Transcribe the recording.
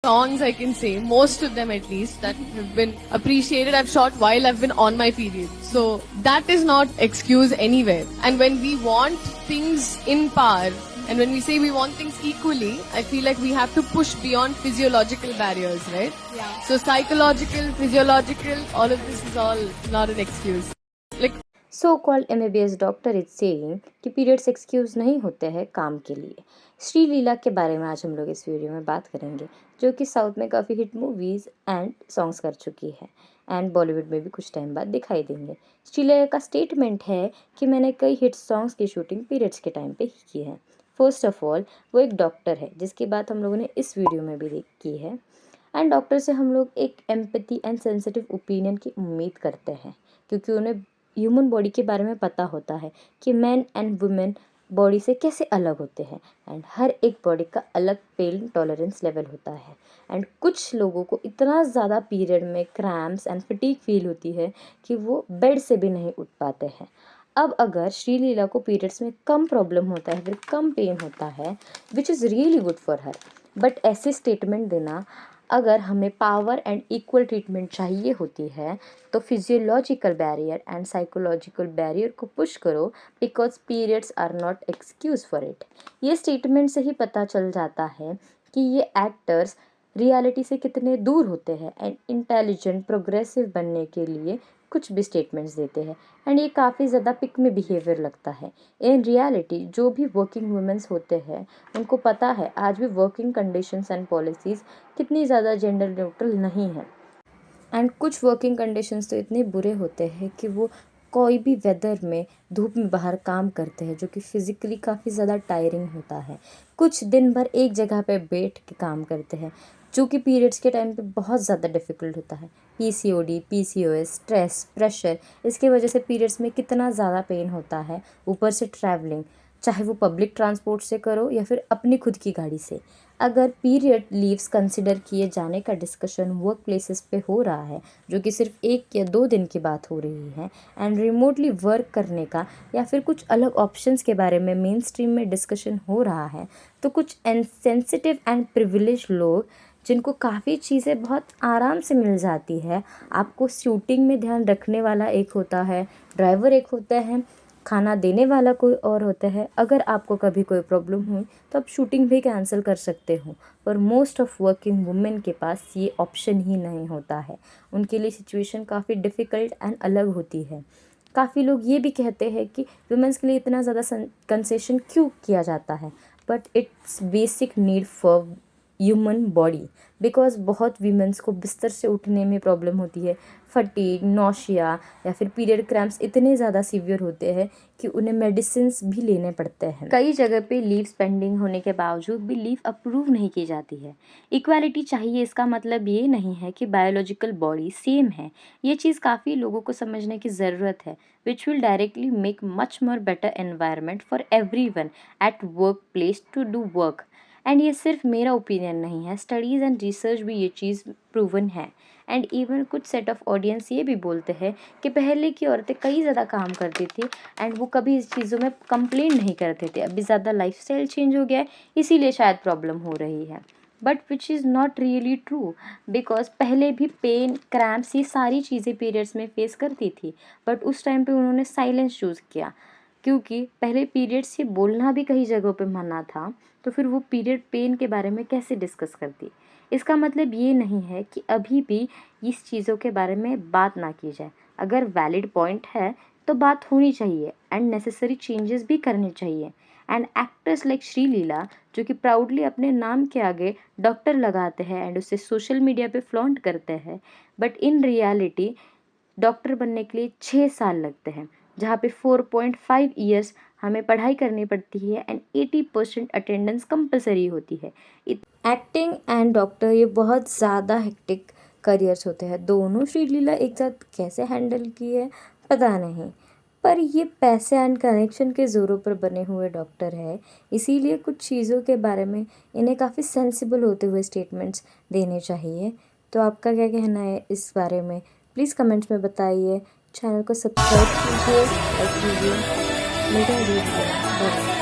songs I can say, most of them at least, that have been appreciated, I've shot while I've been on my period. So that is not excuse anywhere. And when we want things in par, and when we say we want things equally, I feel like we have to push beyond physiological barriers, right? Yeah. So psychological, physiological, all of this is all not an excuse. Like so called MBBS doctor is saying कि periods excuse नहीं होते हैं काम के लिए। श्रीलीला के बारे में आज हम लोग इस वीडियो में बात करेंगे, जो कि साउथ में काफ़ी हिट मूवीज़ एंड सॉन्ग्स कर चुकी है एंड बॉलीवुड में भी कुछ टाइम बाद दिखाई देंगे। श्रीलीला का स्टेटमेंट है कि मैंने कई हिट सॉन्ग्स की शूटिंग पीरियड्स के टाइम पे ही की है। फर्स्ट ऑफ ऑल वो एक डॉक्टर है, जिसकी बात हम लोगों ने इस वीडियो में भी की है। एंड डॉक्टर से हम लोग एक एम्पैथी एंड सेंसिटिव ओपिनियन की उम्मीद करते हैं, क्योंकि उन्हें ह्यूमन बॉडी के बारे में पता होता है कि मैन एंड वुमेन बॉडी से कैसे अलग होते हैं एंड हर एक बॉडी का अलग पेन टॉलरेंस लेवल होता है। एंड कुछ लोगों को इतना ज़्यादा पीरियड में क्रैम्प्स एंड फटीग फील होती है कि वो बेड से भी नहीं उठ पाते हैं। अब अगर श्रीलीला को पीरियड्स में कम प्रॉब्लम होता है, फिर कम पेन होता है, which is really good for her, but ऐसे स्टेटमेंट देना, अगर हमें पावर एंड इक्वल ट्रीटमेंट चाहिए होती है तो physiological barrier and psychological barrier को पुश करो, because periods are not excuse for it. ये स्टेटमेंट से ही पता चल जाता है कि ये एक्टर्स रियलिटी से कितने दूर होते हैं एंड इंटेलिजेंट प्रोग्रेसिव बनने के लिए कुछ भी स्टेटमेंट्स देते हैं। एंड ये काफ़ी ज़्यादा पिक में बिहेवियर लगता है। इन रियलिटी जो भी वर्किंग वुमेंस होते हैं उनको पता है आज भी वर्किंग कंडीशंस एंड पॉलिसीज़ कितनी ज़्यादा जेंडर न्यूट्रल नहीं है। एंड कुछ वर्किंग कंडीशंस तो इतने बुरे होते हैं कि वो कोई भी वेदर में धूप में बाहर काम करते हैं, जो कि फिज़िकली काफ़ी ज़्यादा टायरिंग होता है। कुछ दिन भर एक जगह पे बैठ के काम करते हैं, जो कि पीरियड्स के टाइम पे बहुत ज़्यादा डिफ़िकल्ट होता है। PCOD, PCOS, स्ट्रेस, प्रेशर, इसकी वजह से पीरियड्स में कितना ज़्यादा पेन होता है। ऊपर से ट्रैवलिंग, चाहे वो पब्लिक ट्रांसपोर्ट से करो या फिर अपनी खुद की गाड़ी से। अगर पीरियड लीव्स कंसिडर किए जाने का डिस्कशन वर्क प्लेसेस पे हो रहा है, जो कि सिर्फ 1 या 2 दिन की बात हो रही है, एंड रिमोटली वर्क करने का या फिर कुछ अलग ऑप्शंस के बारे में मेन स्ट्रीम में डिस्कशन हो रहा है, तो कुछ सेंसिटिव एंड प्रिविलेज लोग, जिनको काफ़ी चीज़ें बहुत आराम से मिल जाती है, आपको शूटिंग में ध्यान रखने वाला एक होता है, ड्राइवर एक होता है, खाना देने वाला कोई और होता है। अगर आपको कभी कोई प्रॉब्लम हुई तो आप शूटिंग भी कैंसिल कर सकते हो, पर मोस्ट ऑफ वर्किंग वुमेन के पास ये ऑप्शन ही नहीं होता है। उनके लिए सिचुएशन काफ़ी डिफ़िकल्ट एंड अलग होती है। काफ़ी लोग ये भी कहते हैं कि वुमेंस के लिए इतना ज़्यादा कंसेशन क्यों किया जाता है, but it's basic need for human body, because बहुत वीमेंस को बिस्तर से उठने में प्रॉब्लम होती है। फटीग, नौशिया या फिर पीरियड क्रैम्प्स इतने ज़्यादा सीवियर होते हैं कि उन्हें मेडिसिन्स भी लेने पड़ते हैं। कई जगह पे लीव पेंडिंग होने के बावजूद भी लीव अप्रूव नहीं की जाती है। इक्वालिटी चाहिए, इसका मतलब ये नहीं है कि बायोलॉजिकल बॉडी सेम है। ये चीज़ काफ़ी लोगों को समझने की ज़रूरत है, which will directly make much more better environment for everyone at work place to do work. And ये सिर्फ मेरा ओपिनियन नहीं है, स्टडीज़ एंड रिसर्च भी ये चीज़ प्रूवन है। एंड इवन कुछ सेट ऑफ ऑडियंस ये भी बोलते हैं कि पहले की औरतें कई ज़्यादा काम करती थी एंड वो कभी इस चीज़ों में कंप्लेंट नहीं करते थे। अभी ज़्यादा लाइफस्टाइल चेंज हो गया है, इसीलिए शायद प्रॉब्लम हो रही है, but which is not really true, because पहले भी पेन, क्रैम्प्स, ये सारी चीज़ें पीरियड्स में फेस करती थी, बट उस टाइम पे उन्होंने साइलेंस चूज़ किया, क्योंकि पहले पीरियड्स ये बोलना भी कई जगहों पे मना था, तो फिर वो पीरियड पेन के बारे में कैसे डिस्कस करती। इसका मतलब ये नहीं है कि अभी भी इस चीज़ों के बारे में बात ना की जाए। अगर वैलिड पॉइंट है तो बात होनी चाहिए एंड नेसेसरी चेंजेस भी करने चाहिए। एंड एक्टर्स लाइक श्रीलीला, जो कि प्राउडली अपने नाम के आगे डॉक्टर लगाते हैं एंड उसे सोशल मीडिया पे फ्लॉन्ट करते हैं, बट इन रियलिटी डॉक्टर बनने के लिए 6 साल लगते हैं, जहाँ पे 4.5 ईयर्स हमें पढ़ाई करनी पड़ती है एंड 80% अटेंडेंस कंपलसरी होती है। एक्टिंग एंड डॉक्टर ये बहुत ज़्यादा हेक्टिक करियर्स होते हैं। दोनों श्रीलीला एक साथ कैसे हैंडल किए पता नहीं, पर ये पैसे एंड कनेक्शन के ज़ोरों पर बने हुए डॉक्टर है, इसीलिए कुछ चीज़ों के बारे में इन्हें काफ़ी सेंसिबल होते हुए स्टेटमेंट्स देने चाहिए। तो आपका क्या कहना है इस बारे में, प्लीज़ कमेंट्स में बताइए। चैनल को सब्सक्राइब कीजिए, लाइक कीजिए। मिलते हैं वीडियो में।